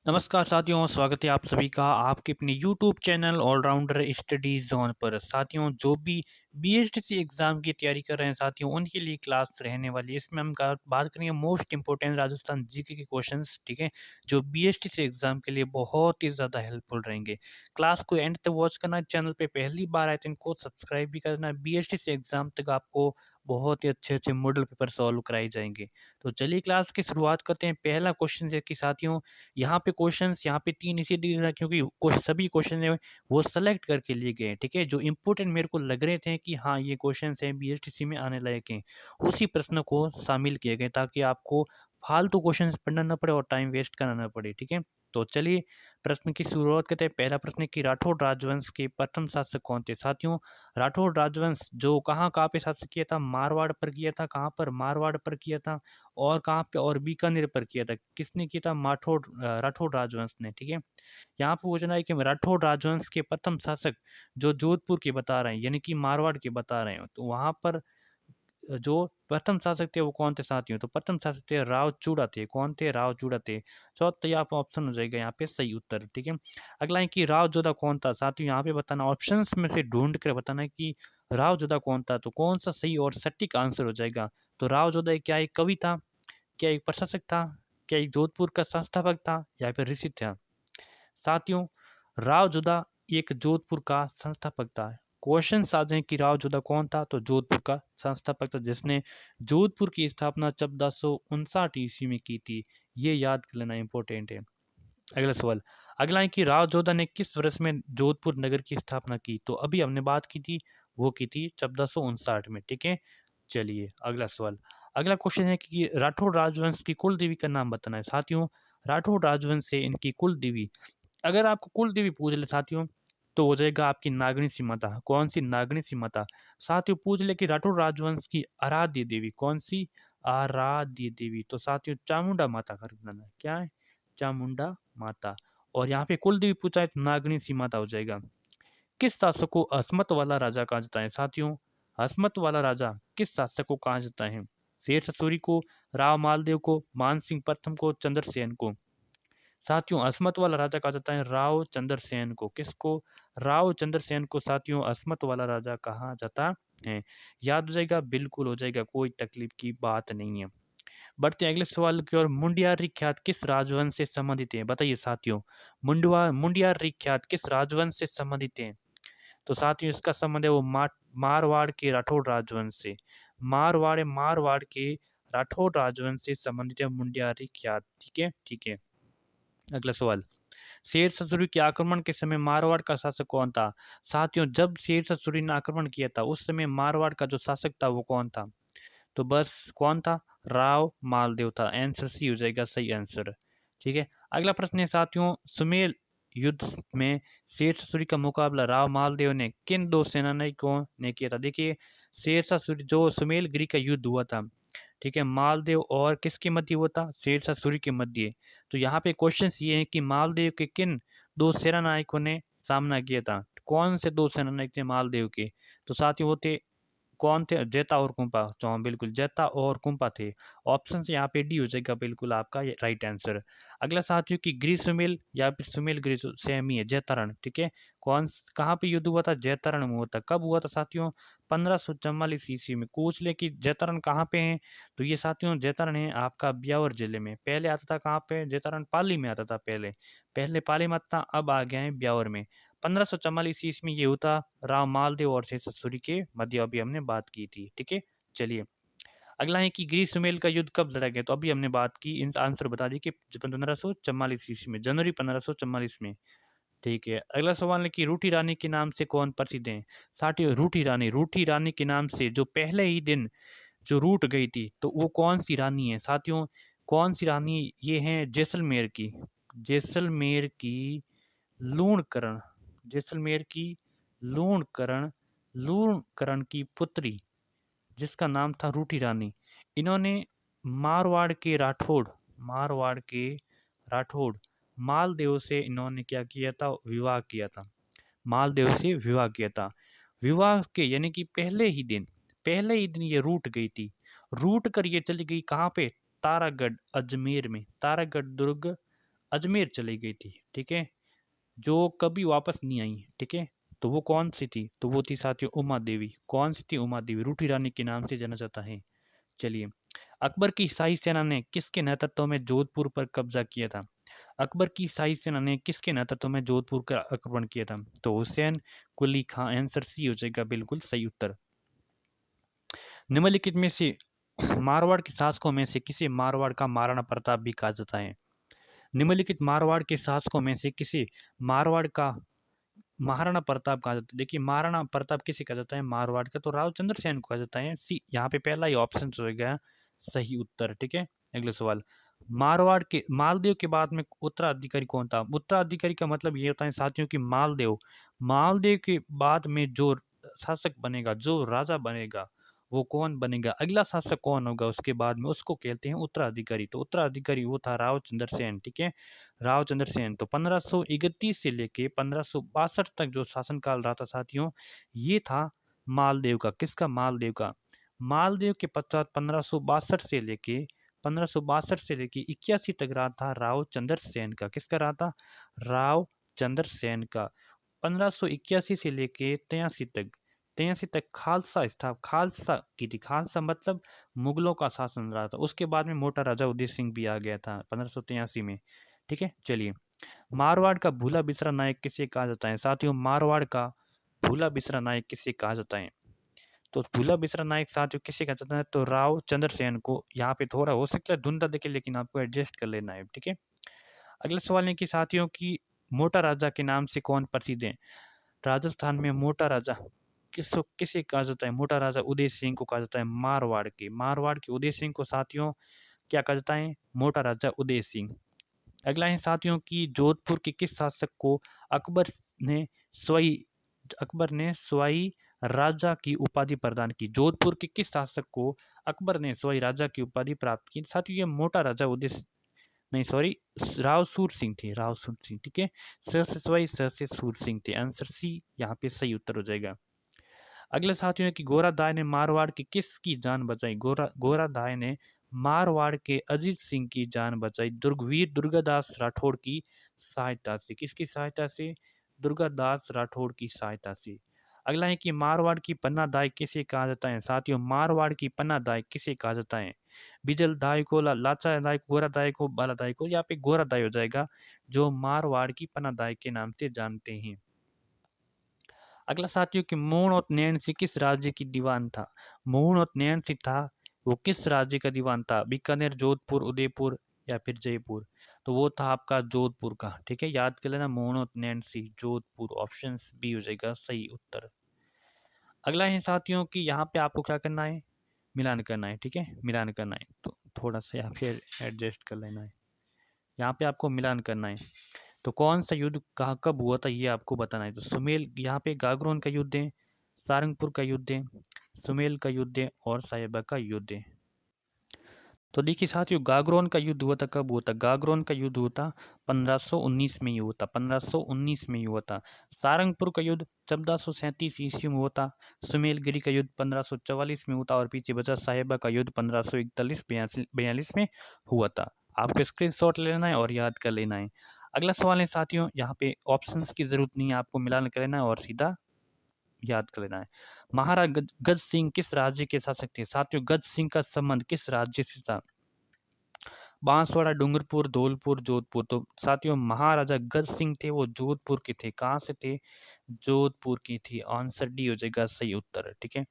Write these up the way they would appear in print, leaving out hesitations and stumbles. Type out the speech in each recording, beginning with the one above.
नमस्कार साथियों, स्वागत है आप सभी का आपके अपने YouTube channel allrounder study zone पर। साथियों, जो भी बीएसटीसी एग्ज़ाम की तैयारी कर रहे हैं साथियों, उनके लिए क्लास रहने वाली है। इसमें हम बात करेंगे मोस्ट इंपॉर्टेंट राजस्थान जीके के क्वेश्चंस, ठीक है, जो बीएसटीसी एग्ज़ाम के लिए बहुत ही ज़्यादा हेल्पफुल रहेंगे। क्लास को एंड तक वॉच करना है। चैनल पे पहली बार आए तो इनको सब्सक्राइब भी करना है। बीएसटीसी एग्ज़ाम तक आपको बहुत ही अच्छे अच्छे मॉडल पेपर सॉल्व कराए जाएंगे। तो चलिए क्लास की शुरुआत करते हैं। पहला क्वेश्चन है कि साथियों, यहाँ पे क्वेश्चंस यहाँ पे 3 इसीलिए दिए रहे हैं क्योंकि सभी क्वेश्चन हैं वो सेलेक्ट करके लिए गए हैं, ठीक है? जो इम्पोर्टेंट मेरे को लग रहे थे कि हाँ, ये क्वेश्चंस हैं बीएसटीसी में आने लायक हैं, उसी प्रश्न को शामिल किए गए ताकि आपको फालतू क्वेश्चंस पढ़ना ना पड़े और टाइम वेस्ट करना ना पड़े, ठीक है? तो चलिए प्रश्न की शुरुआत करते हैं। पहला प्रश्न है कि राठौड़ राजवंश के प्रथम शासक कौन थे? साथियों, राठौड़ राजवंश जो कहाँ-कहाँ पे शासन किया था? मारवाड़ पर किया था। कहाँ पर? मारवाड़ पर किया था। और कहाँ पे? और बीकानेर पर किया था। किसने किया था? राठौड़ राजवंश ने, ठीक है। यहाँ पे पूछना है कि राठौड़ राजवंश के प्रथम शासक जो जोधपुर के बता रहे हैं, यानी कि मारवाड़ के बता रहे हो, तो वहां पर जो प्रथम शासक थे वो कौन थे साथियों? तो प्रथम शासक थे राव चूड़ा थे। कौन थे? राव चूड़ा थे। चौथा ये आपका ऑप्शन हो जाएगा यहाँ पे सही उत्तर, ठीक है। अगला है कि राव जोधा कौन था? साथियों, यहाँ पे बताना, ऑप्शंस में से ढूंढ कर बताना है कि राव जोधा कौन था, तो कौन सा सही और सटीक आंसर हो जाएगा। तो राव जोधा क्या एक कवि था, क्या एक प्रशासक था, क्या एक जोधपुर का संस्थापक था, या फिर ऋषि था? साथियों, राव जोधा एक जोधपुर का संस्थापक था। क्वेश्चन आ जाए कि राव जोधा कौन था, तो जोधपुर का संस्थापक था जिसने जोधपुर की स्थापना 1459 ईस्वी में की थी। ये याद कर लेना इंपॉर्टेंट है। अगला सवाल, अगला है कि राव जोधा ने किस वर्ष में जोधपुर नगर की स्थापना की? तो अभी हमने बात की थी, वो की थी 1459 में, ठीक है। चलिए अगला सवाल, अगला क्वेश्चन है कि राठौड़ राजवंश की कुल देवी का नाम बताना है। साथियों, राठौड़ राजवंश से इनकी कुल देवी, अगर आपको कुल देवी पूछ ले साथियों, तो हो जाएगा आपकी नागनी सी माता। कौन सी? नागनी सी माता। साथियों, पूछ ले कि राठौड़ राजवंश की आराध्य देवी कौन सी? आराध्य देवी, तो साथियों चामुंडा माता का बताना है। क्या है? चामुंडा माता। और यहाँ पे कुल देवी पूछा है तो नागनी सी माता हो जाएगा। किस शासक को अस्मत वाला राजा कहा जाता है? साथियों, अस्मत वाला राजा किस शासक को कहा जाता है? शेर सूरी को, राव मालदेव को, मान सिंह प्रथम को, चंद्रसेन को? साथियों, अस्मत वाला राजा कहा जाता है राव चंद्रसेन को। किसको? राव चंद्रसेन को साथियों अस्मत वाला राजा कहा जाता है। याद हो जाएगा? बिल्कुल हो जाएगा, कोई तकलीफ की बात नहीं है। बढ़ते हैं अगले सवाल की ओर। मुंडियारी ख्यात किस राजवंश से संबंधित है? बताइए साथियों, मुंडियारी ख्यात किस राजवंश से संबंधित है? तो साथियों इसका संबंध है वो मारवाड़ के राठौड़ राजवंश से। मारवाड़ के राठौड़ राजवंश से संबंधित है मुंडियारी ख्यात, ठीक है, ठीक है। अगला सवाल, शेर सूरी के आक्रमण के समय मारवाड़ का शासक कौन था? साथियों, जब शेर सूरी ने आक्रमण किया था उस समय मारवाड़ का जो शासक था वो कौन था? तो बस कौन था? राव मालदेव था। आंसर सी हो जाएगा सही आंसर, ठीक है। अगला प्रश्न है साथियों, सुमेल युद्ध में शेर सूरी का मुकाबला राव मालदेव ने किन दो सेनानियों ने किया था? देखिए, शेर सूरी जो सुमेलगिरी का युद्ध हुआ था, ठीक है, मालदेव और किसके मध्य हुआ था? शेरशाह सूरी के मध्य। तो यहाँ पे क्वेश्चन ये है कि मालदेव के किन दो सेनानायकों ने सामना किया था? कौन से दो सेनानायक थे मालदेव के? तो साथियों वो थे, कौन थे? जैता और कुंपा। तो हाँ बिल्कुल, जैता और कुंपा थे। ऑप्शन से यहाँ पे डी हो जाएगा बिल्कुल आपका ये राइट आंसर। अगला साथियों की गृह सुमेल या फिर सुमेल गृह सेम ही है, जैतारण, ठीक है। कहाँ पे युद्ध हुआ था? जैतारण में हुआ था। कब हुआ था साथियों? 1544 ईस्वी में। पूछ ले कि जैतारण कहाँ पे है, तो ये साथियों जैतारण है आपका ब्यावर जिले में। पहले आता था कहाँ पे? जैतारण पाली में आता था पहले। पहले पाली में आता, अब आ गया है ब्यावर में। 1544 ईस्वी में ये होता राव मालदेव और शेषासुरी के मध्य, अभी हमने बात की थी, ठीक है। चलिए अगला है कि ग्रीस सुमेल का युद्ध कब लड़ा गया? तो अभी हमने बात की, इन आंसर बता दी कि 1544 ईस्वी में, जनवरी 1544 में, ठीक है। अगला सवाल है कि रूठी रानी के नाम से कौन प्रसिद्ध है? साथियों, रूठी रानी के नाम से जो पहले ही दिन जो रूठ गई थी, तो वो कौन सी रानी है? साथियों, कौन सी रानी? ये है जैसलमेर की, जैसलमेर की लूणकरण, जैसलमेर की लूणकरण, लूणकरण की पुत्री जिसका नाम था रूठी रानी। इन्होंने मारवाड़ के राठौड़, मारवाड़ के राठौड़ मालदेव से इन्होंने क्या किया था? विवाह किया था। मालदेव से विवाह किया था। विवाह के यानी कि पहले ही दिन ये रूठ गई थी। रूठ कर ये चली गई कहाँ पे? तारागढ़ अजमेर में, तारागढ़ दुर्ग अजमेर चली गई थी, ठीक है, जो कभी वापस नहीं आई, ठीक है। तो वो कौन सी थी? तो वो थी साथियों उमा देवी। कौन सी थी? उमा देवी, रूठी रानी के नाम से जाना जाता है। चलिए, अकबर की शाही सेना ने किसके नेतृत्व में जोधपुर पर कब्जा किया था? अकबर की शाही सेना ने किसके नेतृत्व में जोधपुर का आक्रमण किया था? तो हुसैन कुली खां। आंसर सी हो जाएगा बिल्कुल सही उत्तर। निम्नलिखित में से मारवाड़ के शासकों में से किसे मारवाड़ का महाराणा प्रताप भी कहा जाता है? निम्नलिखित मारवाड़ के शासकों में से किसे मारवाड़ का महाराणा प्रताप कहा जाता है? देखिए, महाराणा प्रताप किसे कहा जाता है मारवाड़ का? तो राव चंद्रसेन को कहा जाता है। सी, यहाँ पे पहला ही ऑप्शन हो गया सही उत्तर, ठीक है। अगले सवाल, मारवाड़ के मालदेव के बाद में उत्तराधिकारी कौन था? उत्तराधिकारी का मतलब ये होता है साथियों कि मालदेव, मालदेव के बाद में जो शासक बनेगा, जो राजा बनेगा, वो कौन बनेगा, अगला शासक कौन होगा उसके बाद में, उसको कहते हैं उत्तराधिकारी। तो उत्तराधिकारी वो था राव चंद्रसेन, ठीक है, राव चंद्रसेन। तो 1531 से लेके 1562 तक जो शासनकाल रहा था साथियों, ये था मालदेव का। किसका? मालदेव का। मालदेव के पश्चात 1562 से लेके 81 तक रहा था राव चंद्रसेन का। किसका रहा था? राव चंद्रसेन का। 1581 से लेके 83 तक खालसा की थी। खालसा मतलब मुगलों का शासन रहा था। उसके बाद में मोटा राजा उदय सिंह भी आ गया था 1583 में, ठीक है। चलिए, मारवाड़ का भूला बिसरा नायक किसे कहा जाता है? साथियों, मारवाड़ का भूला बिसरा नायक किसे कहा जाता है? तो भूला बिसरा नायक साथियों किसे कहा जाता है? तो राव चंद्रसेन को। यहाँ पे थोड़ा हो सकता है धुंधला दिखे, लेकिन आपको एडजस्ट कर लेना है, ठीक है। अगला सवाल है कि साथियों की मोटा राजा के नाम से कौन प्रसिद्ध है? राजस्थान में मोटा राजा किसे कहा जाता है? मोटा राजा उदय सिंह को कहा जाता है। मारवाड़ के उदय सिंह को साथियों क्या कहा जाता है? मोटा राजा उदय सिंह। अगला है साथियों की जोधपुर के किस शासक को अकबर ने स्वई स्वई राजा की उपाधि प्रदान की? जोधपुर के किस शासक को अकबर ने स्वई राजा की उपाधि प्राप्त की? साथियों, ये मोटा राजा उदय नहीं, सॉरी, राव सूर सिंह थे, राव सूर सिंह, ठीक है। स से स्वई, स से सूर सिंह थे। आंसर सी यहाँ पे सही उत्तर हो जाएगा। अगले साथियों है कि गोरादाय ने मारवाड़ की किसकी जान बचाई? गोरादाय ने मारवाड़ के अजीत सिंह की जान बचाई वीर दुर्गादास राठौड़ की सहायता से। किसकी सहायता से? दुर्गादास राठौड़ की सहायता से। अगला है कि मारवाड़ की पन्नादाय किसे कहा जाता है? साथियों, मारवाड़ की पन्नादाय किसे कहा जाता है? बिजल दाय को, लाचा दाय को, गोरा दाय को, बाला दाय को? यहाँ पे गोरा दाय हो जाएगा, जो मारवाड़ की पन्नादाय के नाम से जानते हैं। अगला साथियों कि मोहन और नैन्सी किस राज्य की दीवान था? मोहन और नैन्सी था, वो किस राज्य का दीवान था? बीकानेर, जोधपुर, उदयपुर या फिर जयपुर? तो वो था आपका जोधपुर का, ठीक है। याद कर लेना, मोहन और नैन्सी, जोधपुर। ऑप्शन बी हो जाएगा सही उत्तर। अगला है साथियों कि यहाँ पे आपको क्या करना है? मिलान करना है, ठीक है, मिलान करना है। तो थोड़ा सा यहाँ पे एडजस्ट कर लेना है। यहाँ पे आपको मिलान करना है। तो कौन सा युद्ध कहाँ कब हुआ था ये आपको बताना है। तो सुमेल, यहाँ पे गागरोन का युद्ध है, सारंगपुर का युद्ध है, सुमेल का युद्ध है और साहिबा का युद्ध है। तो देखिए साथियों, गागरोन का युद्ध हुआ था, कब हुआ था? गागरोन का युद्ध हुआ था 1519 में ही हुआ था, 1519 में ही हुआ था। सारंगपुर का युद्ध 1437 ईस्वी में हुआ था। सुमेलगिरी का युद्ध 1544 में हुआ था और पीछे बचा साहिबा का युद्ध 1541 42 में हुआ था। आपको स्क्रीनशॉट लेना है और याद कर लेना है। अगला सवाल है साथियों, यहाँ पे ऑप्शंस की जरूरत नहीं है, आपको मिलान कर लेना है और सीधा याद कर लेना है। महाराज गज सिंह किस राज्य के शासक थे? साथियों, गज सिंह का संबंध किस राज्य से था? बांसवाड़ा, डूंगरपुर, धौलपुर, जोधपुर? तो साथियों, महाराजा गज सिंह थे, वो जोधपुर के थे। कहाँ से थे? जोधपुर की थी। आंसर डी हो जाएगा सही उत्तर, ठीक है।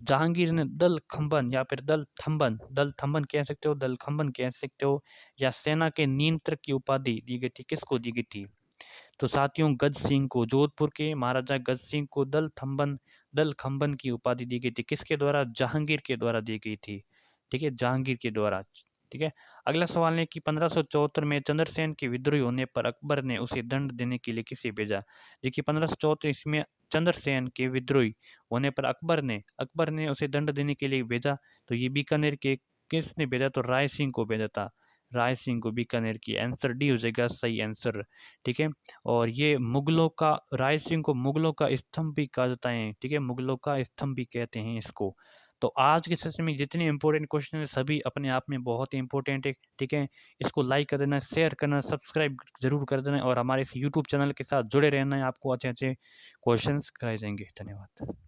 जहांगीर ने दल खंबन या फिर दल थंबन कह सकते हो, दल खंबन कह सकते हो, या सेना के नियंत्रक की उपाधि दी गई थी, किसको दी गई थी? तो साथियों, गज सिंह को, जोधपुर के महाराजा गज सिंह को दल खंबन की उपाधि दी गई थी। किसके द्वारा? जहांगीर के द्वारा दी गई थी, ठीक है, जहांगीर के द्वारा, ठीक है। अगला सवाल है कि 1574 में चंद्रसेन के विद्रोही होने पर अकबर ने उसे दंड देने के लिए किसे भेजा? देखिए, 1574 इसमें चंद्रसेन के विद्रोही होने पर अकबर ने उसे दंड देने के लिए भेजा। तो ये बीकानेर के किसने भेजा? तो राय सिंह को भेजा था, राय सिंह को, बीकानेर की। आंसर डी हो जाएगा सही आंसर, ठीक है। और ये मुगलों का, राय सिंह को मुगलों का स्तंभ भी कहा जाता है, ठीक है, मुगलों का स्तंभ भी कहते हैं इसको। तो आज के सेशन में जितने इंपॉर्टेंट क्वेश्चन हैं सभी अपने आप में बहुत ही इंपॉर्टेंट है, ठीक है? इसको लाइक कर देना, शेयर करना, सब्सक्राइब ज़रूर कर देना और हमारे इस यूट्यूब चैनल के साथ जुड़े रहना है, आपको अच्छे-अच्छे क्वेश्चंस कराए जाएँगे। धन्यवाद।